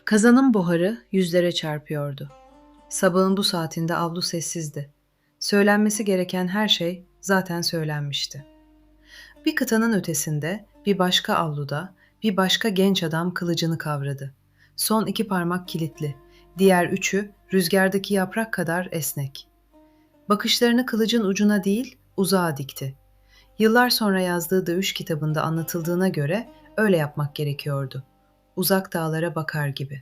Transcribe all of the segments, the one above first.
Kazanın buharı yüzlere çarpıyordu. Sabahın bu saatinde avlu sessizdi. Söylenmesi gereken her şey zaten söylenmişti. Bir kıtanın ötesinde, bir başka avluda, bir başka genç adam kılıcını kavradı. Son iki parmak kilitli, diğer üçü rüzgardaki yaprak kadar esnek. Bakışlarını kılıcın ucuna değil, uzağa dikti. Yıllar sonra yazdığı dövüş kitabında anlatıldığına göre öyle yapmak gerekiyordu. Uzak dağlara bakar gibi.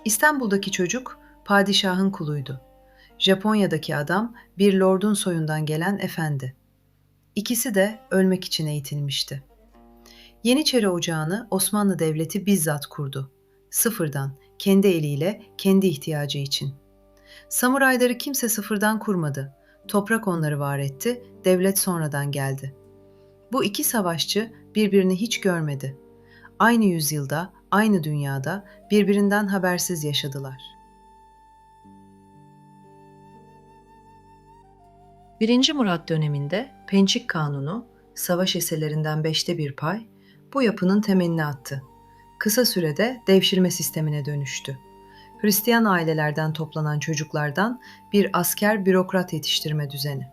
İstanbul'daki çocuk padişahın kuluydu. Japonya'daki adam bir lordun soyundan gelen efendi. İkisi de ölmek için eğitilmişti. Yeniçeri Ocağı'nı Osmanlı Devleti bizzat kurdu. Sıfırdan, kendi eliyle, kendi ihtiyacı için. Samurayları kimse sıfırdan kurmadı. Toprak onları var etti, devlet sonradan geldi. Bu iki savaşçı birbirini hiç görmedi. Aynı yüzyılda, aynı dünyada birbirinden habersiz yaşadılar. Birinci Murat döneminde Pençik Kanunu, savaş eserlerinden 1/5 pay, bu yapının temelini attı. Kısa sürede devşirme sistemine dönüştü. Hristiyan ailelerden toplanan çocuklardan bir asker bürokrat yetiştirme düzeni.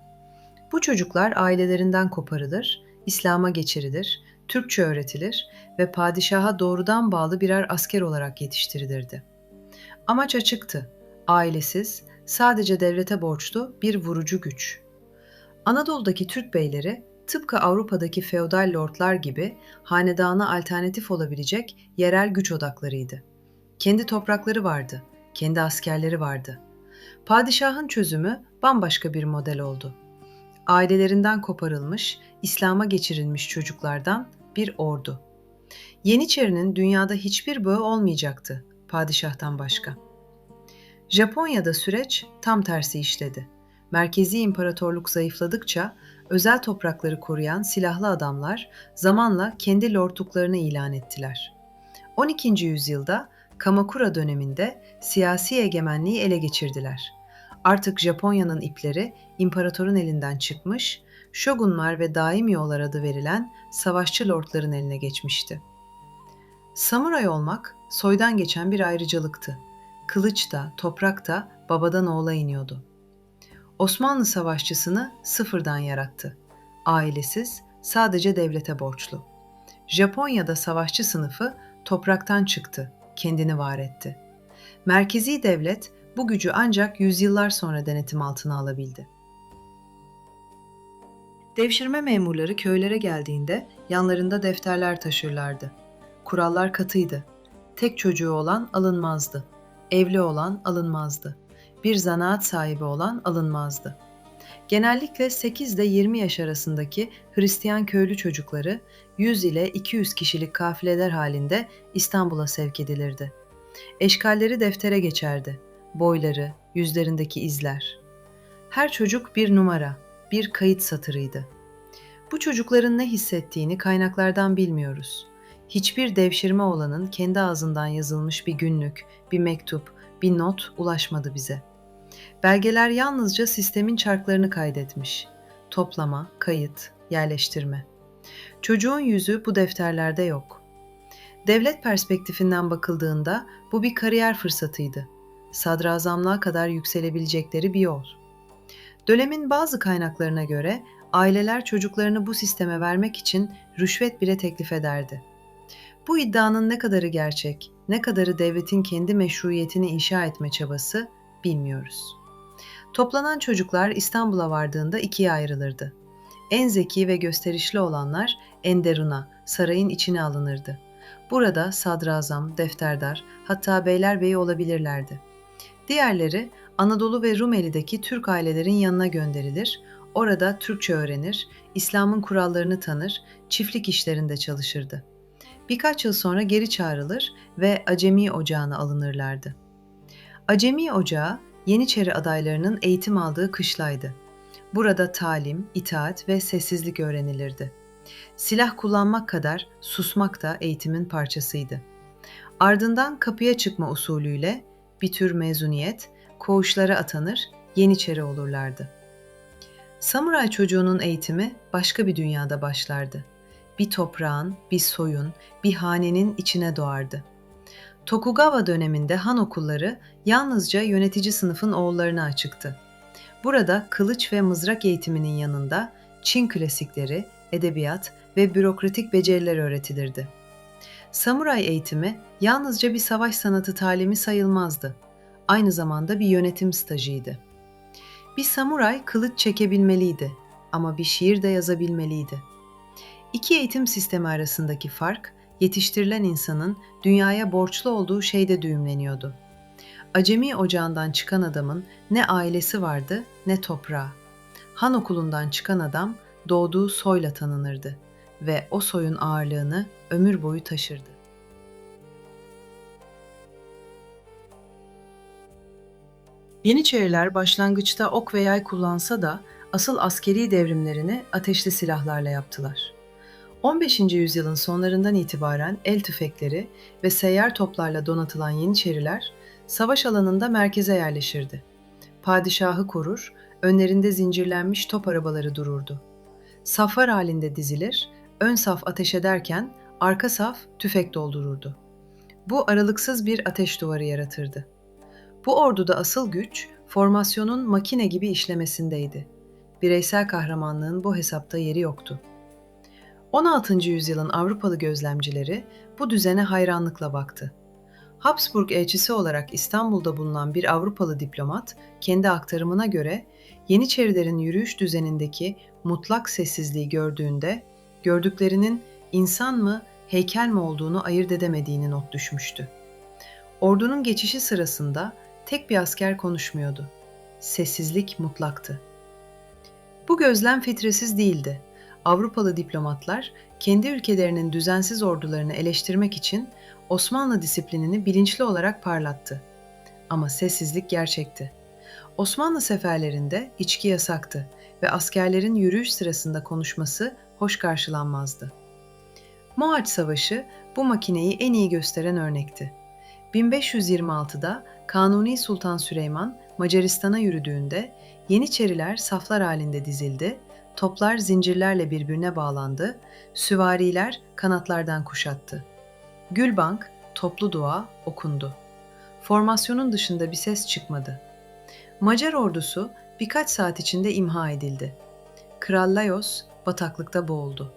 Bu çocuklar ailelerinden koparılır, İslam'a geçirilir, Türkçe öğretilir ve padişaha doğrudan bağlı birer asker olarak yetiştirilirdi. Amaç açıktı. Ailesiz, sadece devlete borçlu bir vurucu güç. Anadolu'daki Türk beyleri tıpkı Avrupa'daki feodal lordlar gibi hanedana alternatif olabilecek yerel güç odaklarıydı. Kendi toprakları vardı, kendi askerleri vardı. Padişahın çözümü bambaşka bir model oldu. Ailelerinden koparılmış, İslam'a geçirilmiş çocuklardan bir ordu. Yeniçerinin dünyada hiçbir bağı olmayacaktı padişahtan başka. Japonya'da süreç tam tersi işledi. Merkezi imparatorluk zayıfladıkça özel toprakları koruyan silahlı adamlar zamanla kendi lordluklarını ilan ettiler. 12. yüzyılda Kamakura döneminde siyasi egemenliği ele geçirdiler. Artık Japonya'nın ipleri imparatorun elinden çıkmış, şogunlar ve daimyolar adı verilen savaşçı lordların eline geçmişti. Samuray olmak soydan geçen bir ayrıcalıktı. Kılıç da, toprak da babadan oğula iniyordu. Osmanlı savaşçısını sıfırdan yarattı. Ailesiz, sadece devlete borçlu. Japonya'da savaşçı sınıfı topraktan çıktı, kendini var etti. Merkezi devlet bu gücü ancak yüzyıllar sonra denetim altına alabildi. Devşirme memurları köylere geldiğinde yanlarında defterler taşırlardı. Kurallar katıydı. Tek çocuğu olan alınmazdı. Evli olan alınmazdı. Bir zanaat sahibi olan alınmazdı. Genellikle 8 ile 20 yaş arasındaki Hristiyan köylü çocukları 100 ile 200 kişilik kafileler halinde İstanbul'a sevk edilirdi. Eşkalleri deftere geçerdi. Boyları, yüzlerindeki izler. Her çocuk bir numara, bir kayıt satırıydı. Bu çocukların ne hissettiğini kaynaklardan bilmiyoruz. Hiçbir devşirme olanın kendi ağzından yazılmış bir günlük, bir mektup, bir not ulaşmadı bize. Belgeler yalnızca sistemin çarklarını kaydetmiş. Toplama, kayıt, yerleştirme. Çocuğun yüzü bu defterlerde yok. Devlet perspektifinden bakıldığında bu bir kariyer fırsatıydı. Sadrazamlığa kadar yükselebilecekleri bir yol. Dönemin bazı kaynaklarına göre aileler çocuklarını bu sisteme vermek için rüşvet bile teklif ederdi. Bu iddianın ne kadarı gerçek, ne kadarı devletin kendi meşruiyetini inşa etme çabası bilmiyoruz. Toplanan çocuklar İstanbul'a vardığında ikiye ayrılırdı. En zeki ve gösterişli olanlar Enderun'a, sarayın içine alınırdı. Burada sadrazam, defterdar, hatta beylerbeyi olabilirlerdi. Diğerleri Anadolu ve Rumeli'deki Türk ailelerin yanına gönderilir, orada Türkçe öğrenir, İslam'ın kurallarını tanır, çiftlik işlerinde çalışırdı. Birkaç yıl sonra geri çağrılır ve Acemi Ocağı'na alınırlardı. Acemi Ocağı, Yeniçeri adaylarının eğitim aldığı kışlaydı. Burada talim, itaat ve sessizlik öğrenilirdi. Silah kullanmak kadar susmak da eğitimin parçasıydı. Ardından kapıya çıkma usulüyle bir tür mezuniyet, koğuşlara atanır, Yeniçeri olurlardı. Samuray çocuğunun eğitimi başka bir dünyada başlardı. Bir toprağın, bir soyun, bir hanenin içine doğardı. Tokugawa döneminde han okulları yalnızca yönetici sınıfın oğullarına açıktı. Burada kılıç ve mızrak eğitiminin yanında Çin klasikleri, edebiyat ve bürokratik beceriler öğretilirdi. Samuray eğitimi yalnızca bir savaş sanatı talimi sayılmazdı. Aynı zamanda bir yönetim stajıydı. Bir samuray kılıç çekebilmeliydi ama bir şiir de yazabilmeliydi. İki eğitim sistemi arasındaki fark, yetiştirilen insanın dünyaya borçlu olduğu şeyde düğümleniyordu. Acemi ocağından çıkan adamın ne ailesi vardı ne toprağı. Han okulundan çıkan adam doğduğu soyla tanınırdı ve o soyun ağırlığını ömür boyu taşırdı. Yeniçeriler başlangıçta ok ve yay kullansa da asıl askeri devrimlerini ateşli silahlarla yaptılar. 15. yüzyılın sonlarından itibaren el tüfekleri ve seyyar toplarla donatılan Yeniçeriler savaş alanında merkeze yerleşirdi. Padişahı korur, önlerinde zincirlenmiş top arabaları dururdu. Saflar halinde dizilir, ön saf ateş ederken arka saf tüfek doldururdu. Bu aralıksız bir ateş duvarı yaratırdı. Bu orduda asıl güç formasyonun makine gibi işlemesindeydi. Bireysel kahramanlığın bu hesapta yeri yoktu. 16. yüzyılın Avrupalı gözlemcileri bu düzene hayranlıkla baktı. Habsburg elçisi olarak İstanbul'da bulunan bir Avrupalı diplomat kendi aktarımına göre Yeniçerilerin yürüyüş düzenindeki mutlak sessizliği gördüğünde gördüklerinin insan mı heykel mi olduğunu ayırt edemediğini not düşmüştü. Ordunun geçişi sırasında tek bir asker konuşmuyordu. Sessizlik mutlaktı. Bu gözlem fitresiz değildi. Avrupalı diplomatlar kendi ülkelerinin düzensiz ordularını eleştirmek için Osmanlı disiplinini bilinçli olarak parlattı. Ama sessizlik gerçekti. Osmanlı seferlerinde içki yasaktı ve askerlerin yürüyüş sırasında konuşması hoş karşılanmazdı. Mohaç Savaşı bu makineyi en iyi gösteren örnekti. 1526'da Kanuni Sultan Süleyman Macaristan'a yürüdüğünde Yeniçeriler saflar halinde dizildi, toplar zincirlerle birbirine bağlandı, süvariler kanatlardan kuşattı. Gülbank, toplu dua okundu. Formasyonun dışında bir ses çıkmadı. Macar ordusu birkaç saat içinde imha edildi. Kral Lajos bataklıkta boğuldu.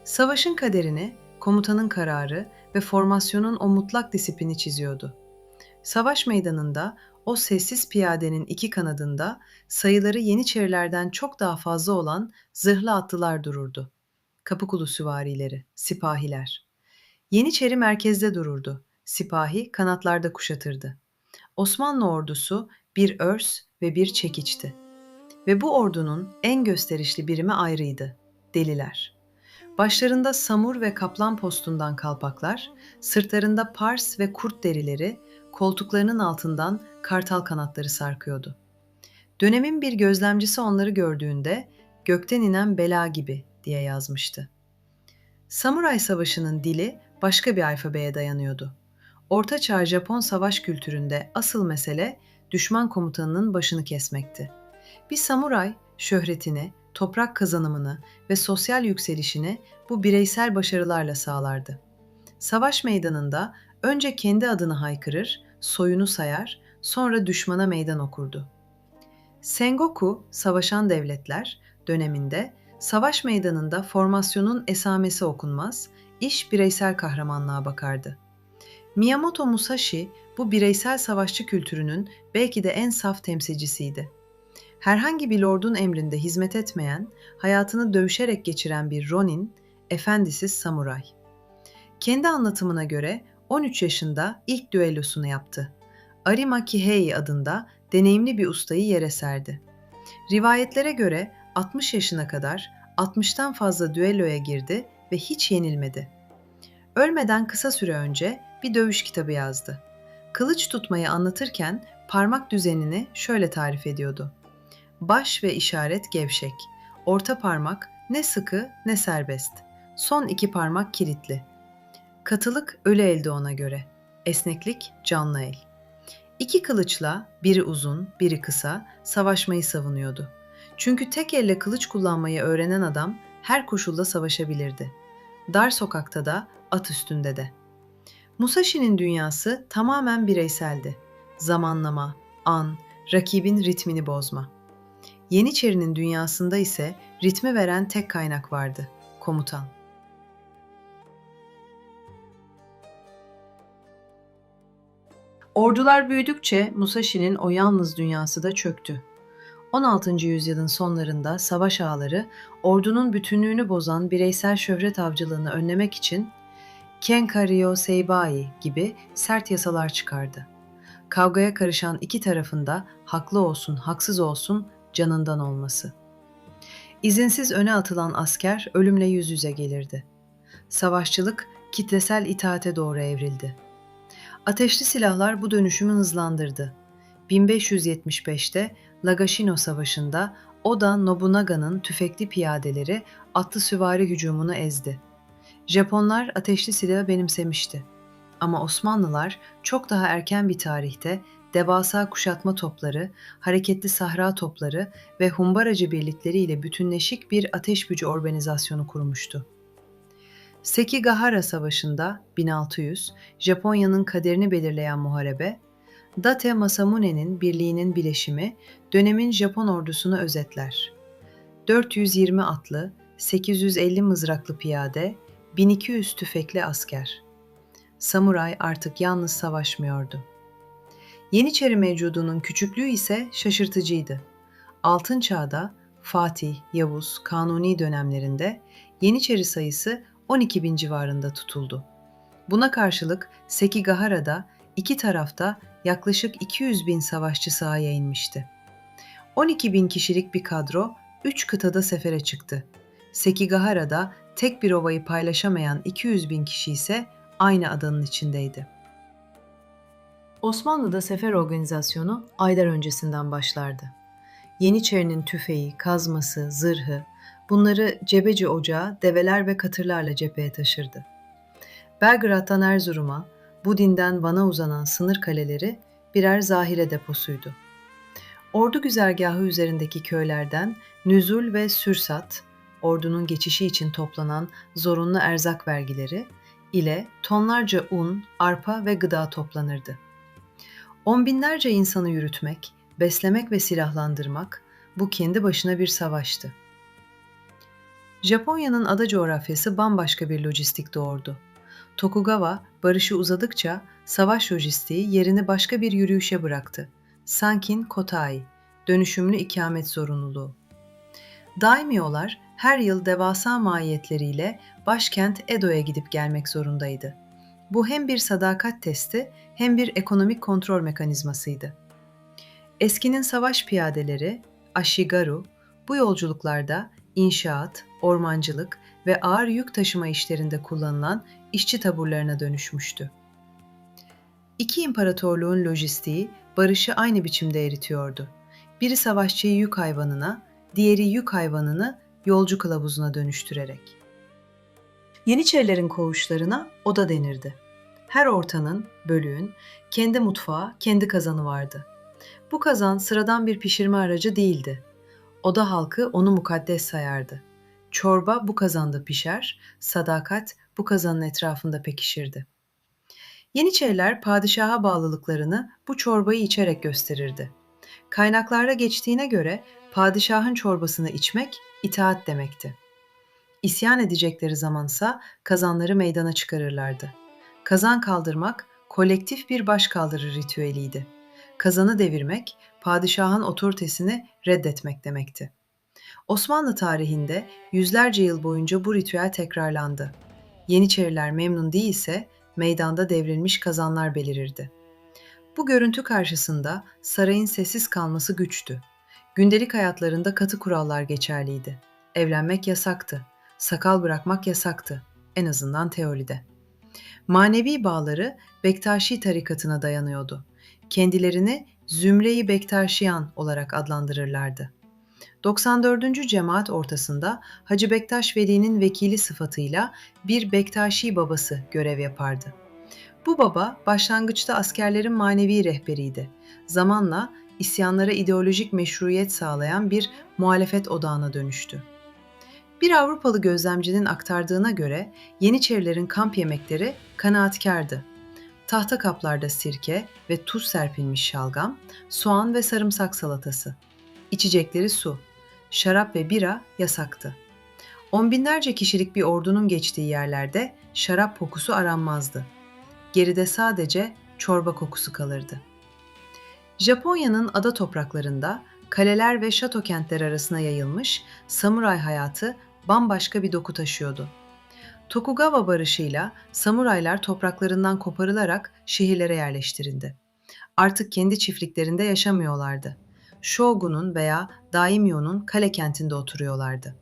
Savaşın kaderini komutanın kararı ve formasyonun o mutlak disiplini çiziyordu. Savaş meydanında o sessiz piyadenin iki kanadında sayıları Yeniçerilerden çok daha fazla olan zırhlı atlılar dururdu. Kapıkulu süvarileri, sipahiler. Yeniçeri merkezde dururdu. Sipahi kanatlarda kuşatırdı. Osmanlı ordusu bir örs ve bir çekiçti. Ve bu ordunun en gösterişli birimi ayrıydı. Deliler. Başlarında samur ve kaplan postundan kalpaklar, sırtlarında pars ve kurt derileri, koltuklarının altından kartal kanatları sarkıyordu. Dönemin bir gözlemcisi onları gördüğünde gökten inen bela gibi diye yazmıştı. Samuray Savaşı'nın dili başka bir alfabeye dayanıyordu. Orta Çağ Japon savaş kültüründe asıl mesele düşman komutanının başını kesmekti. Bir samuray şöhretini, toprak kazanımını ve sosyal yükselişini bu bireysel başarılarla sağlardı. Savaş meydanında önce kendi adını haykırır, soyunu sayar, sonra düşmana meydan okurdu. Sengoku, Savaşan Devletler döneminde savaş meydanında formasyonun esamesi okunmaz, iş bireysel kahramanlığa bakardı. Miyamoto Musashi bu bireysel savaşçı kültürünün belki de en saf temsilcisiydi. Herhangi bir lordun emrinde hizmet etmeyen, hayatını dövüşerek geçiren bir ronin, efendisiz samuray. Kendi anlatımına göre 13 yaşında ilk düellosunu yaptı. Arima Kihei adında deneyimli bir ustayı yere serdi. Rivayetlere göre 60 yaşına kadar 60'tan fazla düelloya girdi ve hiç yenilmedi. Ölmeden kısa süre önce bir dövüş kitabı yazdı. Kılıç tutmayı anlatırken parmak düzenini şöyle tarif ediyordu. Baş ve işaret gevşek, orta parmak ne sıkı ne serbest, son iki parmak kilitli. Katılık ölü elde ona göre, esneklik canlı el. İki kılıçla, biri uzun, biri kısa, savaşmayı savunuyordu. Çünkü tek elle kılıç kullanmayı öğrenen adam her koşulda savaşabilirdi. Dar sokakta da, at üstünde de. Musashi'nin dünyası tamamen bireyseldi. Zamanlama, an, rakibin ritmini bozma. Yeniçeri'nin dünyasında ise ritmi veren tek kaynak vardı: komutan. Ordular büyüdükçe Musashi'nin o yalnız dünyası da çöktü. 16. yüzyılın sonlarında savaş ağaları ordunun bütünlüğünü bozan bireysel şöhret avcılığını önlemek için Kenkario Seibai gibi sert yasalar çıkardı. Kavgaya karışan iki tarafında haklı olsun, haksız olsun canından olması. İzinsiz öne atılan asker ölümle yüz yüze gelirdi. Savaşçılık kitlesel itaate doğru evrildi. Ateşli silahlar bu dönüşümü hızlandırdı. 1575'te Nagashino Savaşı'nda Oda Nobunaga'nın tüfekli piyadeleri atlı süvari hücumunu ezdi. Japonlar ateşli silahı benimsemişti. Ama Osmanlılar çok daha erken bir tarihte devasa kuşatma topları, hareketli sahra topları ve humbaracı birlikleriyle bütünleşik bir ateş gücü organizasyonu kurmuştu. Sekigahara Savaşı'nda 1600, Japonya'nın kaderini belirleyen muharebe, Date Masamune'nin birliğinin bileşimi dönemin Japon ordusunu özetler. 420 atlı, 850 mızraklı piyade, 1200 tüfekli asker. Samuray artık yalnız savaşmıyordu. Yeniçeri mevcudunun küçüklüğü ise şaşırtıcıydı. Altın Çağ'da Fatih, Yavuz, Kanuni dönemlerinde Yeniçeri sayısı 12 bin civarında tutuldu. Buna karşılık Sekigahara'da iki tarafta yaklaşık 200 bin savaşçı sahaya inmişti. 12 bin kişilik bir kadro 3 kıtada sefere çıktı. Sekigahara'da tek bir ovayı paylaşamayan 200 bin kişi ise aynı adanın içindeydi. Osmanlı'da sefer organizasyonu aylar öncesinden başlardı. Yeniçerinin tüfeği, kazması, zırhı, bunları cebeci ocağı, develer ve katırlarla cepheye taşırdı. Belgrad'dan Erzurum'a, Budin'den Van'a uzanan sınır kaleleri birer zahire deposuydu. Ordu güzergahı üzerindeki köylerden nüzul ve sürsat, ordunun geçişi için toplanan zorunlu erzak vergileri ile tonlarca un, arpa ve gıda toplanırdı. On binlerce insanı yürütmek, beslemek ve silahlandırmak bu kendi başına bir savaştı. Japonya'nın ada coğrafyası bambaşka bir lojistik doğurdu. Tokugawa barışı uzadıkça savaş lojistiği yerini başka bir yürüyüşe bıraktı. Sankin Kotai, dönüşümlü ikamet zorunluluğu. Daimyolar her yıl devasa mahiyetleriyle başkent Edo'ya gidip gelmek zorundaydı. Bu hem bir sadakat testi hem bir ekonomik kontrol mekanizmasıydı. Eskinin savaş piyadeleri, Ashigaru, bu yolculuklarda inşaat, ormancılık ve ağır yük taşıma işlerinde kullanılan işçi taburlarına dönüşmüştü. İki imparatorluğun lojistiği barışı aynı biçimde eritiyordu. Biri savaşçıyı yük hayvanına, diğeri yük hayvanını yolcu kılavuzuna dönüştürerek. Yeniçerilerin koğuşlarına oda denirdi. Her ortanın, bölüğün, kendi mutfağı, kendi kazanı vardı. Bu kazan sıradan bir pişirme aracı değildi. Oda halkı onu mukaddes sayardı. Çorba bu kazanda pişer, sadakat bu kazanın etrafında pekişirdi. Yeniçeriler padişaha bağlılıklarını bu çorbayı içerek gösterirdi. Kaynaklarda geçtiğine göre padişahın çorbasını içmek itaat demekti. İsyan edecekleri zamansa kazanları meydana çıkarırlardı. Kazan kaldırmak kolektif bir başkaldırı ritüeliydi. Kazanı devirmek, padişahın otoritesini reddetmek demekti. Osmanlı tarihinde yüzlerce yıl boyunca bu ritüel tekrarlandı. Yeniçeriler memnun değilse meydanda devrilmiş kazanlar belirirdi. Bu görüntü karşısında sarayın sessiz kalması güçtü. Gündelik hayatlarında katı kurallar geçerliydi. Evlenmek yasaktı. Sakal bırakmak yasaktı. En azından teoride. Manevi bağları Bektaşi tarikatına dayanıyordu. Kendilerini Zümre-i Bektaşiyan olarak adlandırırlardı. 94. cemaat ortasında Hacı Bektaş Veli'nin vekili sıfatıyla bir Bektaşi babası görev yapardı. Bu baba başlangıçta askerlerin manevi rehberiydi. Zamanla isyanlara ideolojik meşruiyet sağlayan bir muhalefet odağına dönüştü. Bir Avrupalı gözlemcinin aktardığına göre Yeniçerilerin kamp yemekleri kanaatkardı. Tahta kaplarda sirke ve tuz serpilmiş şalgam, soğan ve sarımsak salatası. İçecekleri su, şarap ve bira yasaktı. On binlerce kişilik bir ordunun geçtiği yerlerde şarap kokusu aranmazdı. Geride sadece çorba kokusu kalırdı. Japonya'nın ada topraklarında kaleler ve şato kentler arasına yayılmış samuray hayatı bambaşka bir doku taşıyordu. Tokugawa barışıyla samuraylar topraklarından koparılarak şehirlere yerleştirildi. Artık kendi çiftliklerinde yaşamıyorlardı. Shogun'un veya daimyo'nun kale kentinde oturuyorlardı.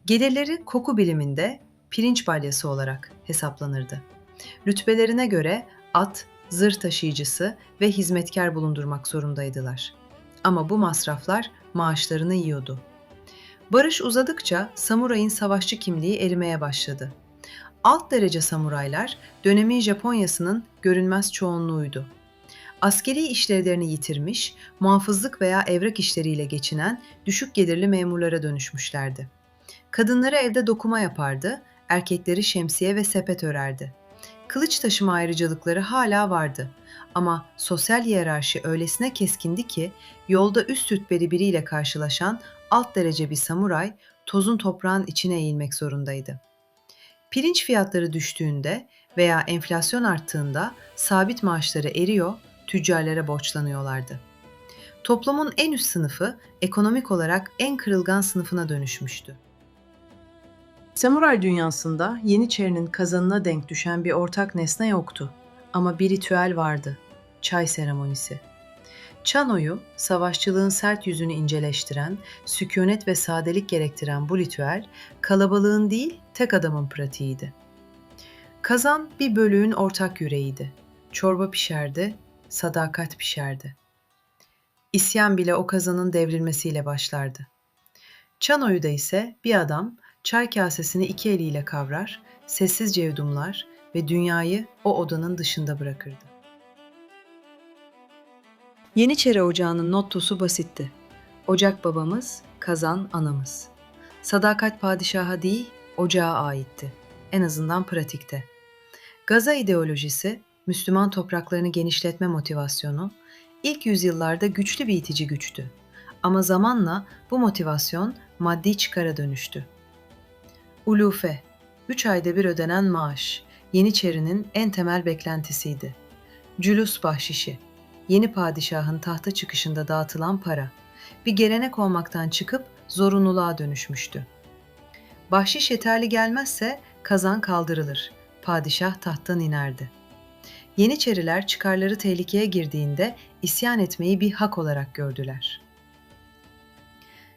Gelirleri koku biliminde pirinç balyası olarak hesaplanırdı. Rütbelerine göre at, zırh taşıyıcısı ve hizmetkar bulundurmak zorundaydılar. Ama bu masraflar maaşlarını yiyordu. Barış uzadıkça samurayın savaşçı kimliği erimeye başladı. Alt derece samuraylar dönemin Japonyasının görünmez çoğunluğuydu. Askeri işlevlerini yitirmiş, muhafızlık veya evrak işleriyle geçinen düşük gelirli memurlara dönüşmüşlerdi. Kadınları evde dokuma yapardı, erkekleri şemsiye ve sepet örerdi. Kılıç taşıma ayrıcalıkları hala vardı. Ama sosyal hiyerarşi öylesine keskindi ki yolda üst rütbeli biriyle karşılaşan alt derece bir samuray tozun toprağın içine eğilmek zorundaydı. Pirinç fiyatları düştüğünde veya enflasyon arttığında sabit maaşları eriyor, tüccarlara borçlanıyorlardı. Toplumun en üst sınıfı ekonomik olarak en kırılgan sınıfına dönüşmüştü. Samuray dünyasında Yeniçerinin kazanına denk düşen bir ortak nesne yoktu. Ama bir ritüel vardı. Çay seremonisi. Çanoyu, savaşçılığın sert yüzünü inceleştiren, sükunet ve sadelik gerektiren bu ritüel, kalabalığın değil, tek adamın pratiğiydi. Kazan bir bölüğün ortak yüreğiydi. Çorba pişerdi, sadakat pişerdi. İsyan bile o kazanın devrilmesiyle başlardı. Çanoyu'da ise bir adam çay kasesini iki eliyle kavrar, sessizce yudumlar ve dünyayı o odanın dışında bırakırdı. Yeniçeri Ocağı'nın mottosu basitti. Ocak babamız, kazan anamız. Sadakat padişaha değil, ocağa aitti. En azından pratikte. Gaza ideolojisi, Müslüman topraklarını genişletme motivasyonu, ilk yüzyıllarda güçlü bir itici güçtü. Ama zamanla bu motivasyon maddi çıkara dönüştü. Ulufe, 3 ayda bir ödenen maaş, Yeniçerinin en temel beklentisiydi. Cülus bahşişi, yeni padişahın tahta çıkışında dağıtılan para, bir gelenek olmaktan çıkıp zorunluluğa dönüşmüştü. Bahşiş yeterli gelmezse kazan kaldırılır, padişah tahttan inerdi. Yeniçeriler çıkarları tehlikeye girdiğinde isyan etmeyi bir hak olarak gördüler.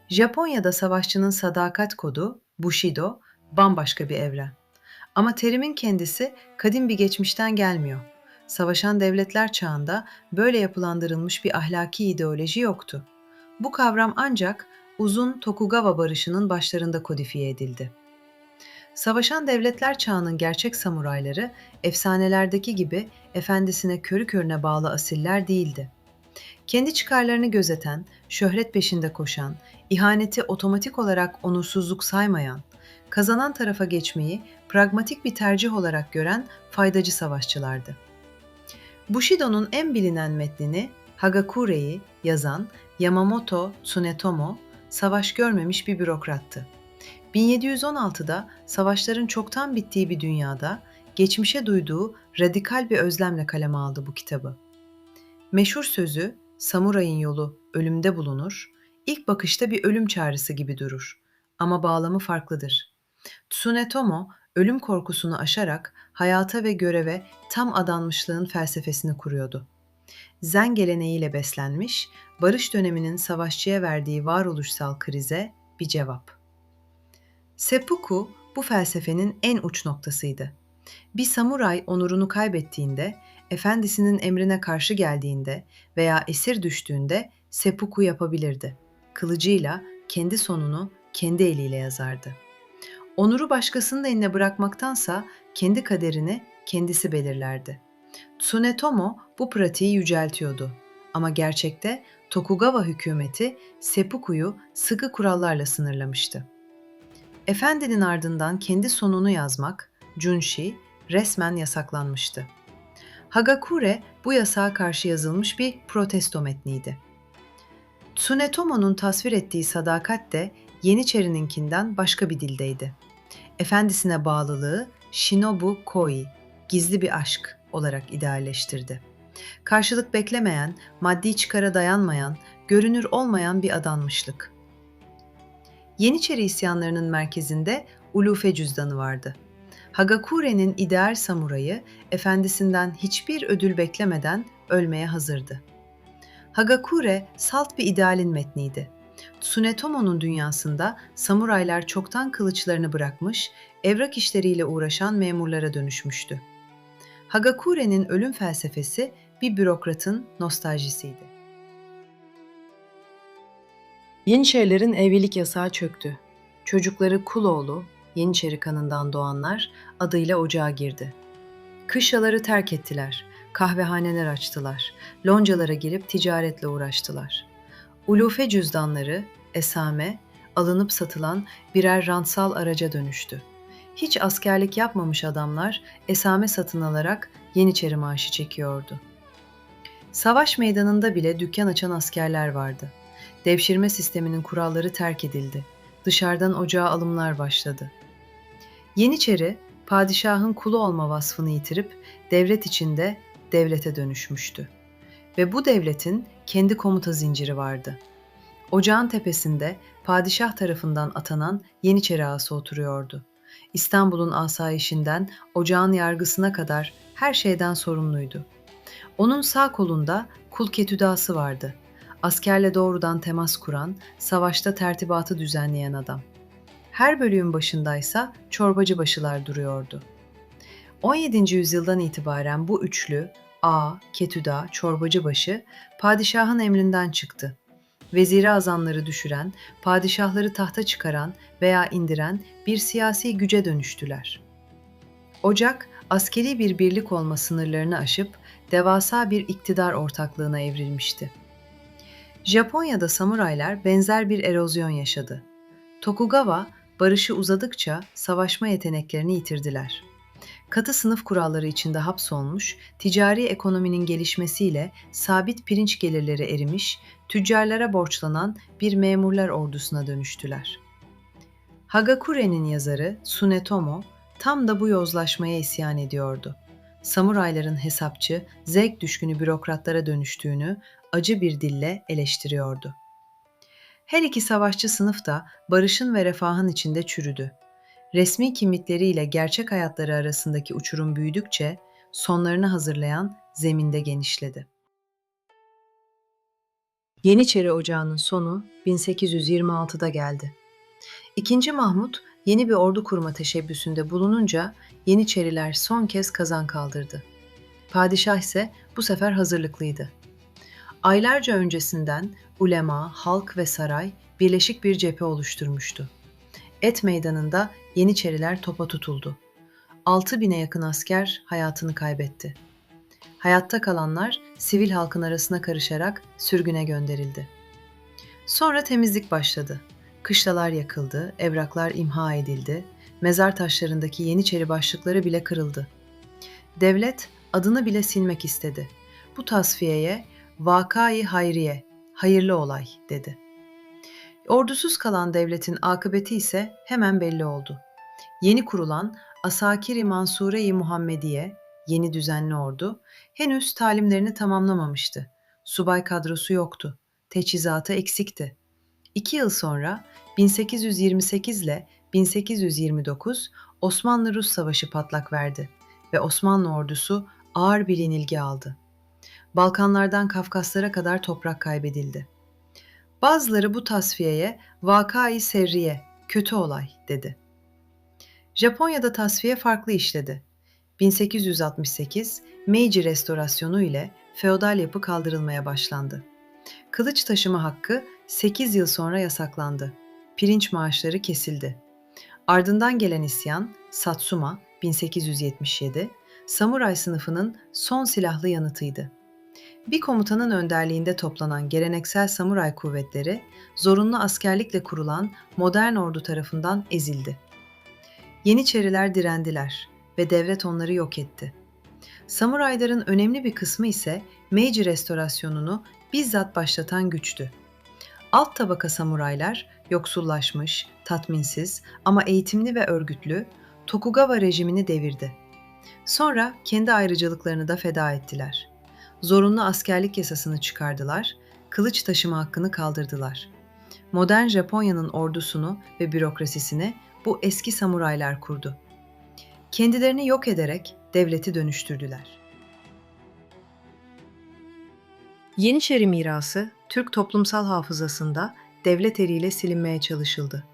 Japonya'da savaşçının sadakat kodu, Bushido, bambaşka bir evren. Ama terimin kendisi kadim bir geçmişten gelmiyor. Savaşan devletler çağında böyle yapılandırılmış bir ahlaki ideoloji yoktu. Bu kavram ancak uzun Tokugawa barışının başlarında kodifiye edildi. Savaşan devletler çağının gerçek samurayları efsanelerdeki gibi efendisine körü körüne bağlı asiller değildi. Kendi çıkarlarını gözeten, şöhret peşinde koşan, ihaneti otomatik olarak onursuzluk saymayan, kazanan tarafa geçmeyi pragmatik bir tercih olarak gören faydacı savaşçılardı. Bushido'nun en bilinen metnini Hagakure'yi yazan Yamamoto Tsunetomo, savaş görmemiş bir bürokrattı. 1716'da savaşların çoktan bittiği bir dünyada geçmişe duyduğu radikal bir özlemle kaleme aldı bu kitabı. Meşhur sözü "Samurayın yolu ölümde bulunur", ilk bakışta bir ölüm çağrısı gibi durur. Ama bağlamı farklıdır. Tsunetomo, ölüm korkusunu aşarak hayata ve göreve tam adanmışlığın felsefesini kuruyordu. Zen geleneğiyle beslenmiş, barış döneminin savaşçıya verdiği varoluşsal krize bir cevap. Seppuku bu felsefenin en uç noktasıydı. Bir samuray onurunu kaybettiğinde, efendisinin emrine karşı geldiğinde veya esir düştüğünde seppuku yapabilirdi. Kılıcıyla kendi sonunu kendi eliyle yazardı. Onuru başkasının eline bırakmaktansa kendi kaderini kendisi belirlerdi. Tsunetomo bu pratiği yüceltiyordu. Ama gerçekte Tokugawa hükümeti seppukuyu sıkı kurallarla sınırlamıştı. Efendinin ardından kendi sonunu yazmak, junshi, resmen yasaklanmıştı. Hagakure bu yasağa karşı yazılmış bir protesto metniydi. Tsunetomo'nun tasvir ettiği sadakat de Yeniçeri'ninkinden başka bir dildeydi. Efendisine bağlılığı Shinobu Koi, gizli bir aşk olarak idealleştirdi. Karşılık beklemeyen, maddi çıkara dayanmayan, görünür olmayan bir adanmışlık. Yeniçeri isyanlarının merkezinde Ulufe cüzdanı vardı. Hagakure'nin ideal samurayı efendisinden hiçbir ödül beklemeden ölmeye hazırdı. Hagakure salt bir idealin metniydi. Tsunetomo'nun dünyasında samuraylar çoktan kılıçlarını bırakmış, evrak işleriyle uğraşan memurlara dönüşmüştü. Hagakure'nin ölüm felsefesi bir bürokratın nostaljisiydi. Yeniçerilerin evlilik yasağı çöktü. Çocukları Kuloğlu, Yeniçeri kanından doğanlar adıyla ocağa girdi. Kışlaları terk ettiler, kahvehaneler açtılar, loncalara girip ticaretle uğraştılar. Ulufe cüzdanları, esame, alınıp satılan birer rantsal araca dönüştü. Hiç askerlik yapmamış adamlar esame satın alarak Yeniçeri maaşı çekiyordu. Savaş meydanında bile dükkan açan askerler vardı. Devşirme sisteminin kuralları terk edildi. Dışarıdan ocağa alımlar başladı. Yeniçeri, padişahın kulu olma vasfını yitirip devlet içinde devlete dönüşmüştü. Ve bu devletin kendi komuta zinciri vardı. Ocağın tepesinde padişah tarafından atanan Yeniçeri ağası oturuyordu. İstanbul'un asayişinden ocağın yargısına kadar her şeyden sorumluydu. Onun sağ kolunda kul ketüdası vardı. Askerle doğrudan temas kuran, savaşta tertibatı düzenleyen adam. Her bölüğün başındaysa çorbacı başılar duruyordu. 17. yüzyıldan itibaren bu üçlü, ağa, ketüda, çorbacıbaşı, padişahın emrinden çıktı. Veziri azamları düşüren, padişahları tahta çıkaran veya indiren bir siyasi güce dönüştüler. Ocak, askeri bir birlik olma sınırlarını aşıp devasa bir iktidar ortaklığına evrilmişti. Japonya'da samuraylar benzer bir erozyon yaşadı. Tokugawa, barışı uzadıkça savaşma yeteneklerini yitirdiler. Katı sınıf kuralları içinde hapsolmuş, ticari ekonominin gelişmesiyle sabit pirinç gelirleri erimiş, tüccarlara borçlanan bir memurlar ordusuna dönüştüler. Hagakure'nin yazarı Tsunetomo tam da bu yozlaşmaya isyan ediyordu. Samurayların hesapçı, zevk düşkünü bürokratlara dönüştüğünü acı bir dille eleştiriyordu. Her iki savaşçı sınıf da barışın ve refahın içinde çürüdü. Resmi kimlikleriyle gerçek hayatları arasındaki uçurum büyüdükçe sonlarını hazırlayan zeminde genişledi. Yeniçeri Ocağı'nın sonu 1826'da geldi. İkinci Mahmut yeni bir ordu kurma teşebbüsünde bulununca Yeniçeriler son kez kazan kaldırdı. Padişah ise bu sefer hazırlıklıydı. Aylarca öncesinden ulema, halk ve saray birleşik bir cephe oluşturmuştu. Et meydanında Yeniçeriler topa tutuldu. 6.000'e yakın asker hayatını kaybetti. Hayatta kalanlar sivil halkın arasına karışarak sürgüne gönderildi. Sonra temizlik başladı. Kışlalar yakıldı, evraklar imha edildi, mezar taşlarındaki Yeniçeri başlıkları bile kırıldı. Devlet adını bile silmek istedi. Bu tasfiyeye "Vakâ-i Hayriye", hayırlı olay dedi. Ordusuz kalan devletin akıbeti ise hemen belli oldu. Yeni kurulan Asakir-i Mansure-i Muhammediye, yeni düzenli ordu, henüz talimlerini tamamlamamıştı. Subay kadrosu yoktu. Teçhizatı eksikti. 2 yıl sonra 1828 ile 1829 Osmanlı-Rus Savaşı patlak verdi ve Osmanlı ordusu ağır bir yenilgi aldı. Balkanlardan Kafkaslara kadar toprak kaybedildi. Bazıları bu tasfiyeye "Vakâ-i Serriye", kötü olay dedi. Japonya'da tasfiye farklı işledi. 1868 Meiji Restorasyonu ile feodal yapı kaldırılmaya başlandı. Kılıç taşıma hakkı 8 yıl sonra yasaklandı. Pirinç maaşları kesildi. Ardından gelen isyan Satsuma 1877, samuray sınıfının son silahlı yanıtıydı. Bir komutanın önderliğinde toplanan geleneksel samuray kuvvetleri, zorunlu askerlikle kurulan modern ordu tarafından ezildi. Yeniçeriler direndiler ve devlet onları yok etti. Samurayların önemli bir kısmı ise Meiji restorasyonunu bizzat başlatan güçtü. Alt tabaka samuraylar yoksullaşmış, tatminsiz ama eğitimli ve örgütlü Tokugawa rejimini devirdi. Sonra kendi ayrıcalıklarını da feda ettiler. Zorunlu askerlik yasasını çıkardılar, kılıç taşıma hakkını kaldırdılar. Modern Japonya'nın ordusunu ve bürokrasisini bu eski samuraylar kurdu. Kendilerini yok ederek devleti dönüştürdüler. Yeniçeri mirası Türk toplumsal hafızasında devlet eliyle silinmeye çalışıldı.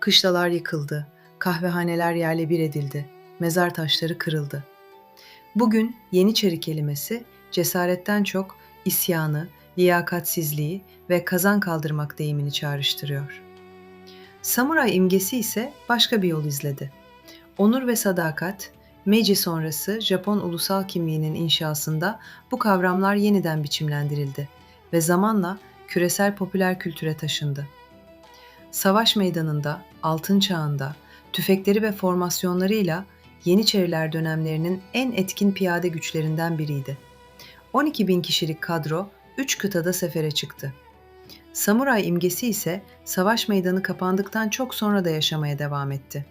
Kışlalar yıkıldı, kahvehaneler yerle bir edildi, mezar taşları kırıldı. Bugün Yeniçeri kelimesi cesaretten çok isyanı, liyakatsizliği ve kazan kaldırmak deyimini çağrıştırıyor. Samuray imgesi ise başka bir yol izledi. Onur ve sadakat, Meiji sonrası Japon ulusal kimliğinin inşasında bu kavramlar yeniden biçimlendirildi ve zamanla küresel popüler kültüre taşındı. Savaş meydanında, altın çağında, tüfekleri ve formasyonlarıyla Yeniçeriler dönemlerinin en etkin piyade güçlerinden biriydi. 12 bin kişilik kadro 3 kıtada sefere çıktı. Samuray imgesi ise savaş meydanı kapandıktan çok sonra da yaşamaya devam etti.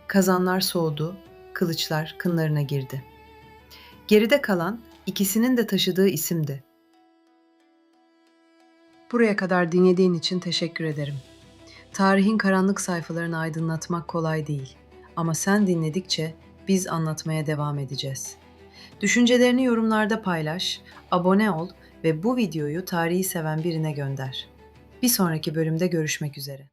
Kazanlar soğudu, kılıçlar kınlarına girdi. Geride kalan ikisinin de taşıdığı isimdi. Buraya kadar dinlediğin için teşekkür ederim. Tarihin karanlık sayfalarını aydınlatmak kolay değil. Ama sen dinledikçe biz anlatmaya devam edeceğiz. Düşüncelerini yorumlarda paylaş, abone ol ve bu videoyu tarihi seven birine gönder. Bir sonraki bölümde görüşmek üzere.